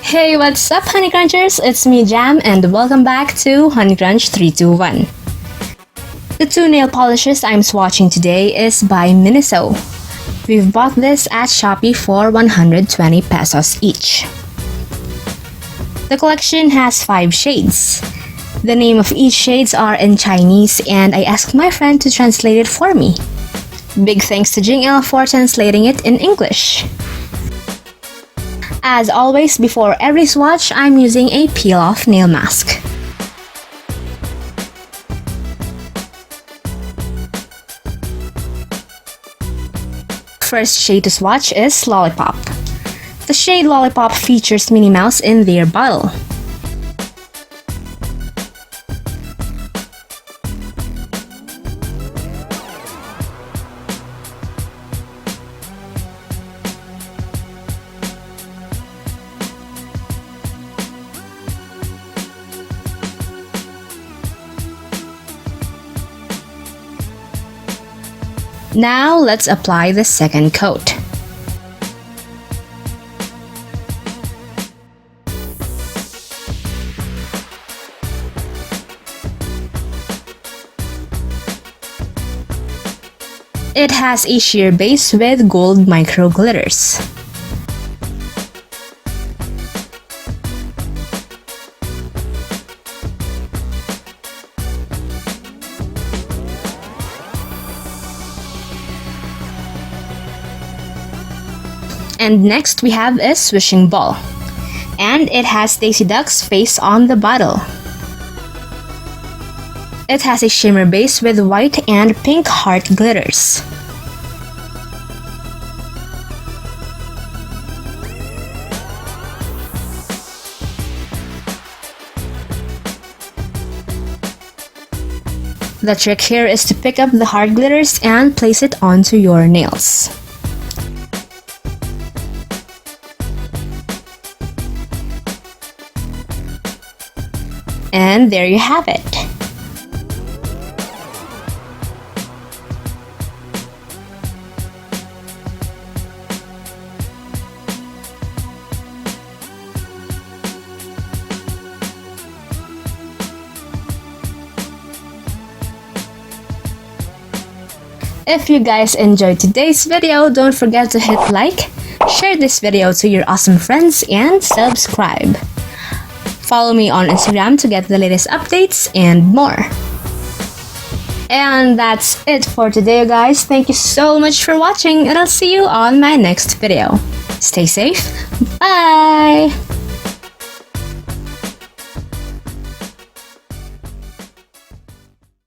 Hey, what's up, honeycrunchers? It's me, Jham, and welcome back to honeycrunch321. The two nail polishes I'm swatching today is by Miniso. We've bought this at Shopee for 120 pesos each. The collection has 5 shades. The name of each shades are in Chinese, and I asked my friend to translate it for me. Big thanks to Jing for translating it in English. As always, before every swatch, I'm using a peel-off nail mask. First shade to swatch is Lollipop. The shade Lollipop features Minnie Mouse in their bottle. Now let's apply the second coat. It has a sheer base with gold micro glitters. And next we have a swishing ball, and it has Daisy Duck's face on the bottle. It has a shimmer base with white and pink heart glitters. The trick here is to pick up the heart glitters and place it onto your nails. And there you have it. If you guys enjoyed today's video, don't forget to hit like, share this video to your awesome friends, and subscribe. Follow me on Instagram to get the latest updates and more. And that's it for today, guys. Thank you so much for watching, and I'll see you on my next video. Stay safe. Bye!